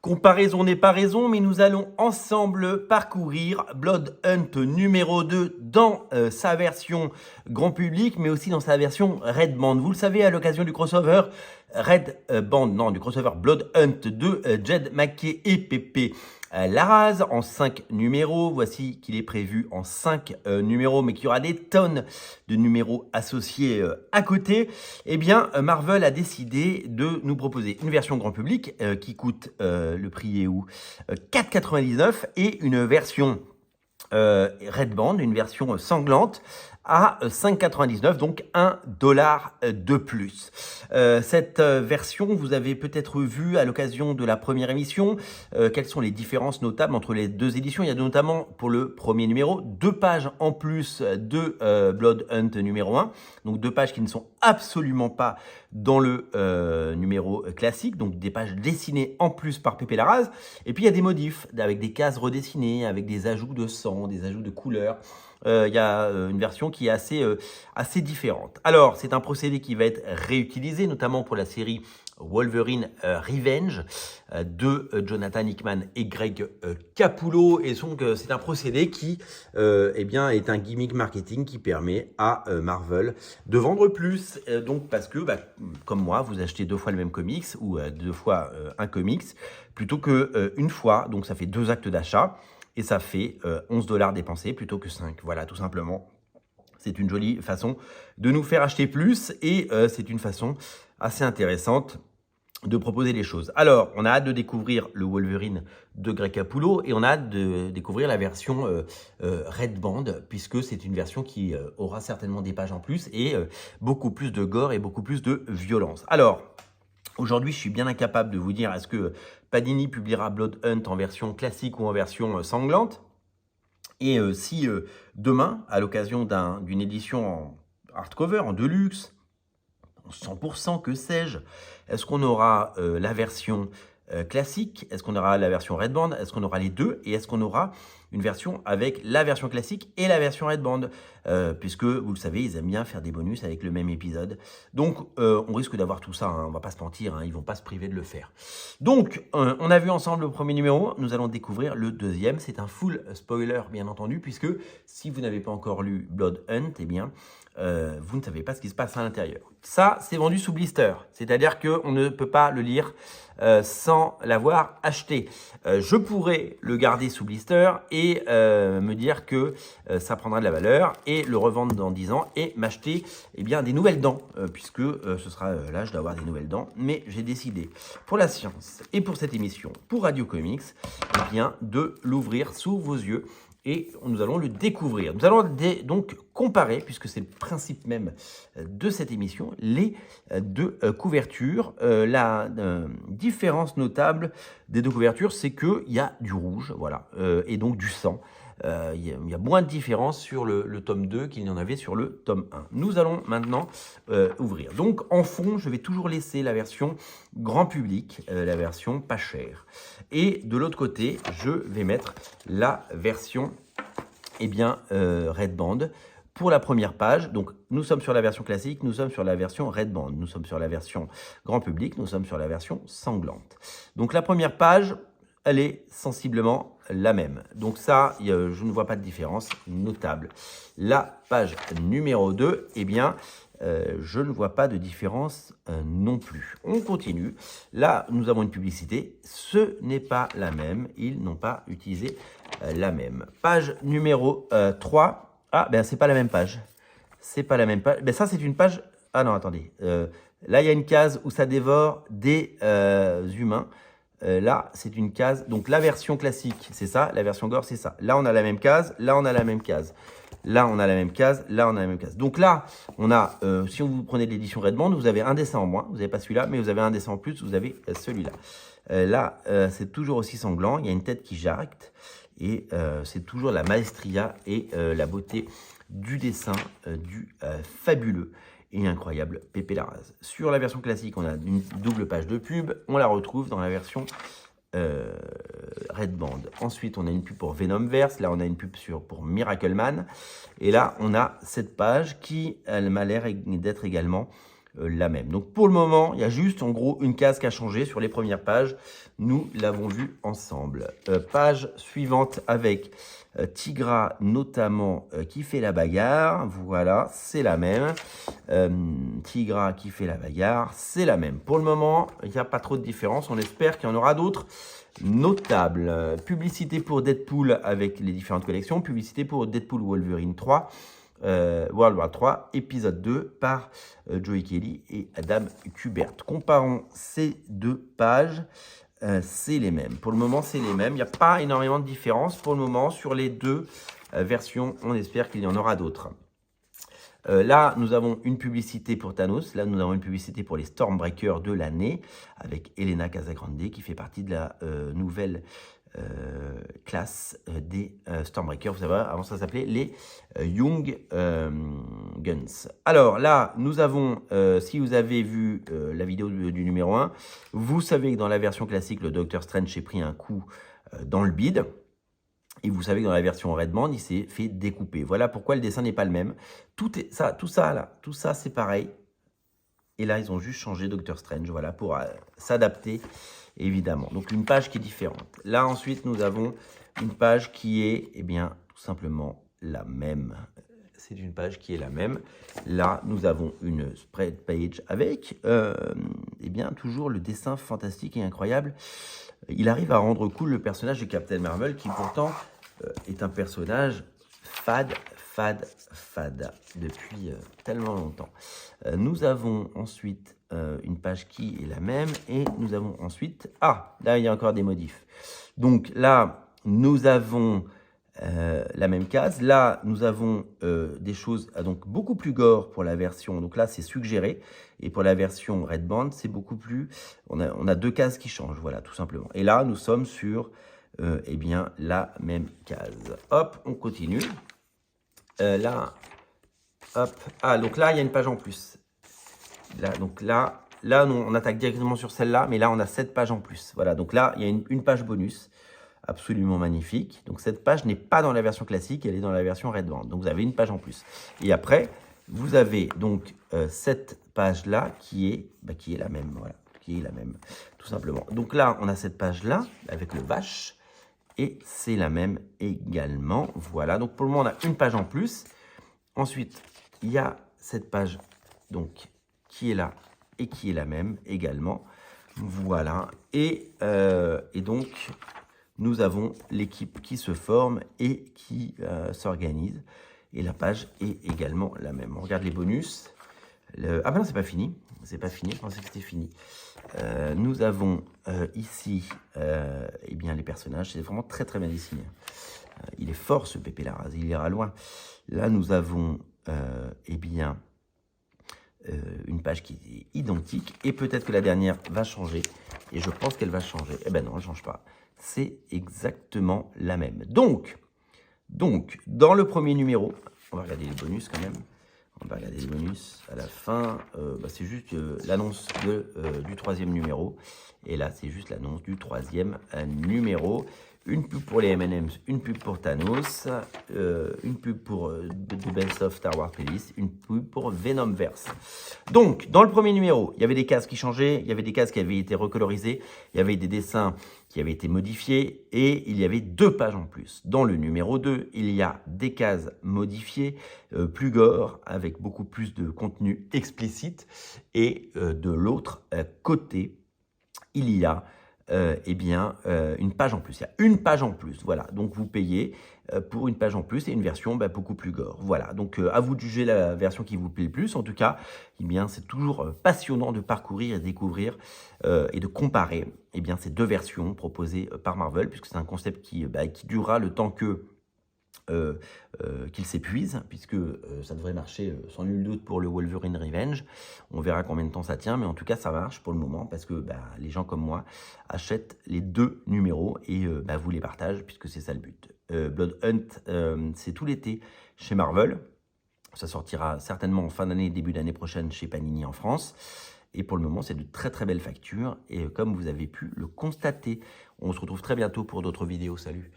Comparaison n'est pas raison, mais nous allons ensemble parcourir Blood Hunt numéro 2 dans sa version grand public, mais aussi dans sa version Red Band. Vous le savez, à l'occasion du crossover du crossover Blood Hunt de Jed McKay et Pepe Larraz en 5 numéros. Voici qu'il est prévu en 5 numéros, mais qu'il y aura des tonnes de numéros associés à côté. Eh bien, Marvel a décidé de nous proposer une version grand public qui coûte, le prix est où, 4,99 et une version Red Band, une version sanglante à 5,99, donc $1 de plus. Cette version, vous avez peut-être vu à l'occasion de la première émission quelles sont les différences notables entre les deux éditions. Il y a notamment pour le premier numéro 2 pages en plus de Blood Hunt numéro 1, donc 2 pages qui ne sont absolument pas dans le numéro classique, donc des pages dessinées en plus par Pepe Larraz. Et puis il y a des modifs avec des cases redessinées, avec des ajouts de sang, des ajouts de couleurs. Il y a une version qui est assez différente. Alors, c'est un procédé qui va être réutilisé, notamment pour la série Wolverine Revenge de Jonathan Hickman et Greg Capullo. Et donc, c'est un procédé qui est un gimmick marketing qui permet à Marvel de vendre plus. Donc, parce que, comme moi, vous achetez 2 fois le même comics ou 2 fois un comics plutôt qu'une fois. Donc, ça fait 2 actes d'achat. Et ça fait $11 dépensés plutôt que 5. Voilà, tout simplement. C'est une jolie façon de nous faire acheter plus et c'est une façon assez intéressante de proposer les choses. Alors, on a hâte de découvrir le Wolverine de Greg Capullo et on a hâte de découvrir la version Red Band, puisque c'est une version qui aura certainement des pages en plus et beaucoup plus de gore et beaucoup plus de violence. Alors, aujourd'hui, je suis bien incapable de vous dire est-ce que Panini publiera Blood Hunt en version classique ou en version sanglante. Et si demain, à l'occasion d'une édition en hardcover, en deluxe, en 100%, que sais-je, est-ce qu'on aura la version classique? Est-ce qu'on aura la version Red Band? Est-ce qu'on aura les deux? Et est-ce qu'on aura une version avec la version classique et la version Red Band? Puisque, vous le savez, ils aiment bien faire des bonus avec le même épisode. Donc, on risque d'avoir tout ça, hein, on va pas se mentir, hein, ils vont pas se priver de le faire. Donc, on a vu ensemble le premier numéro, nous allons découvrir le deuxième. C'est un full spoiler, bien entendu, puisque si vous n'avez pas encore lu Blood Hunt, eh bien, vous ne savez pas ce qui se passe à l'intérieur. Ça, c'est vendu sous blister, c'est-à-dire qu'on ne peut pas le lire sans l'avoir acheté. Je pourrais le garder sous blister et me dire que ça prendra de la valeur et le revendre dans 10 ans et m'acheter des nouvelles dents, puisque ce sera l'âge d'avoir des nouvelles dents. Mais j'ai décidé, pour la science et pour cette émission, pour Radio Comics, de l'ouvrir sous vos yeux. Et nous allons le découvrir. Nous allons donc comparer, puisque c'est le principe même de cette émission, les deux couvertures. La différence notable des deux couvertures, c'est qu'il y a du rouge, voilà, et donc du sang. Il y a moins de différence sur le tome 2 qu'il n'y en avait sur le tome 1. Nous allons maintenant ouvrir. Donc en fond, je vais toujours laisser la version grand public, la version pas chère. Et de l'autre côté, je vais mettre la version Red Band. Pour la première page, donc nous sommes sur la version classique, nous sommes sur la version Red Band, nous sommes sur la version grand public, nous sommes sur la version sanglante. Donc la première page, elle est sensiblement la même. Donc ça, je ne vois pas de différence notable. La page numéro 2, je ne vois pas de différence non plus. On continue. Là, nous avons une publicité. Ce n'est pas la même. Ils n'ont pas utilisé la même. Page numéro 3. Ah, c'est pas la même page. C'est pas la même page. Ça, c'est une page... Ah non, attendez. Là, il y a une case où ça dévore des humains. Là, c'est une case. Donc, la version classique, c'est ça. La version gore, c'est ça. Là, on a la même case. Là, on a la même case. Là, on a la même case. Là, on a la même case. Donc là, on a, si vous prenez de l'édition Red Band, vous avez un dessin en moins. Vous n'avez pas celui-là, mais vous avez un dessin en plus. Vous avez celui-là. Là, c'est toujours aussi sanglant. Il y a une tête qui jacte. Et c'est toujours la maestria et la beauté du dessin du fabuleux et incroyable Pepe Larraz. Sur la version classique, on a une double page de pub. On la retrouve dans la version Red Band. Ensuite, on a une pub pour Venomverse. Là, on a une pub pour Miracleman. Et là, on a cette page qui, elle m'a l'air d'être également la même. Donc pour le moment, il y a juste en gros une case qui a changé sur les premières pages. Nous l'avons vu ensemble. Page suivante avec Tigra notamment qui fait la bagarre. Voilà, c'est la même. Tigra qui fait la bagarre, c'est la même. Pour le moment, il n'y a pas trop de différence. On espère qu'il y en aura d'autres notables. Publicité pour Deadpool avec les différentes collections. Publicité pour Deadpool Wolverine 3. World War 3, épisode 2 par Joey Kelly et Adam Kubert. Comparons ces deux pages, c'est les mêmes. Pour le moment, c'est les mêmes. Il n'y a pas énormément de différence pour le moment sur les deux versions. On espère qu'il y en aura d'autres. Là, nous avons une publicité pour Thanos. Là, nous avons une publicité pour les Stormbreakers de l'année avec Elena Casagrande qui fait partie de la nouvelle classe des Stormbreakers. Vous savez, avant ça s'appelait les Young Guns. Alors là, nous avons, si vous avez vu la vidéo du numéro 1, vous savez que dans la version classique, le Doctor Strange s'est pris un coup dans le bide. Et vous savez que dans la version Redband, il s'est fait découper. Voilà pourquoi le dessin n'est pas le même. Tout ça c'est pareil. Et là, ils ont juste changé Doctor Strange, voilà, pour s'adapter, évidemment. Donc, une page qui est différente. Là, ensuite, nous avons une page qui est, eh bien, tout simplement la même. C'est une page qui est la même. Là, nous avons une spread page avec, eh bien, toujours le dessin fantastique et incroyable. Il arrive à rendre cool le personnage de Captain Marvel, qui pourtant est un personnage fade depuis tellement longtemps. Nous avons ensuite une page qui est la même et nous avons ensuite... Ah, là, il y a encore des modifs. Donc là, nous avons la même case. Là, nous avons des choses donc beaucoup plus gore pour la version. Donc là, c'est suggéré. Et pour la version Redband, c'est beaucoup plus... On a deux cases qui changent, voilà, tout simplement. Et là, nous sommes sur eh bien, la même case. Hop, on continue. Là, hop. Ah, donc là, il y a une page en plus. Là, donc là, on attaque directement sur celle-là, mais là, on a 7 pages en plus. Voilà, donc là, il y a une page bonus. Absolument magnifique. Donc, cette page n'est pas dans la version classique, elle est dans la version Redband. Donc, vous avez une page en plus. Et après, vous avez donc cette page-là qui est la même. Voilà, qui est la même, tout simplement. Donc là, on a cette page-là avec le vache. Et c'est la même également. Voilà, donc pour le moment, on a une page en plus. Ensuite, il y a cette page donc, qui est là et qui est la même également. Voilà, et donc, nous avons l'équipe qui se forme et qui s'organise. Et la page est également la même. On regarde les bonus. Ah ben non, c'est pas fini. C'est pas fini, je pensais que c'était fini. Nous avons ici eh bien, les personnages. C'est vraiment très très bien dessiné. Il est fort ce Pépé Larraz, il ira loin. Là, nous avons eh bien, une page qui est identique. Et peut-être que la dernière va changer. Et je pense qu'elle va changer. Eh ben non, elle ne change pas. C'est exactement la même. Donc, dans le premier numéro, on va regarder les bonus quand même. On va regarder les bonus à la fin. C'est juste l'annonce du 3e numéro. Et là, c'est juste l'annonce du 3e numéro. Une pub pour les M&M's, une pub pour Thanos, une pub pour The Best of Star Wars Playlist, une pub pour Venomverse. Donc, dans le premier numéro, il y avait des cases qui changeaient, il y avait des cases qui avaient été recolorisées, il y avait des dessins qui avaient été modifiés et il y avait 2 pages en plus. Dans le numéro 2, il y a des cases modifiées, plus gore, avec beaucoup plus de contenu explicite. Et de l'autre côté, il y a eh bien, une page en plus. Il y a une page en plus, voilà. Donc, vous payez pour une page en plus et une version beaucoup plus gore. Voilà, donc à vous de juger la version qui vous plaît le plus. En tout cas, eh bien, c'est toujours passionnant de parcourir et de découvrir et de comparer eh bien, ces deux versions proposées par Marvel, puisque c'est un concept qui durera le temps que qu'il s'épuise, puisque ça devrait marcher sans nul doute pour le Wolverine Revenge. On verra combien de temps ça tient, mais en tout cas ça marche pour le moment, parce que les gens comme moi achètent les 2 numéros et vous les partagez, puisque c'est ça le but. Blood Hunt, c'est tout l'été chez Marvel. Ça sortira certainement en fin d'année, début d'année prochaine chez Panini en France. Et pour le moment, c'est de très très belles factures. Et comme vous avez pu le constater, on se retrouve très bientôt pour d'autres vidéos. Salut!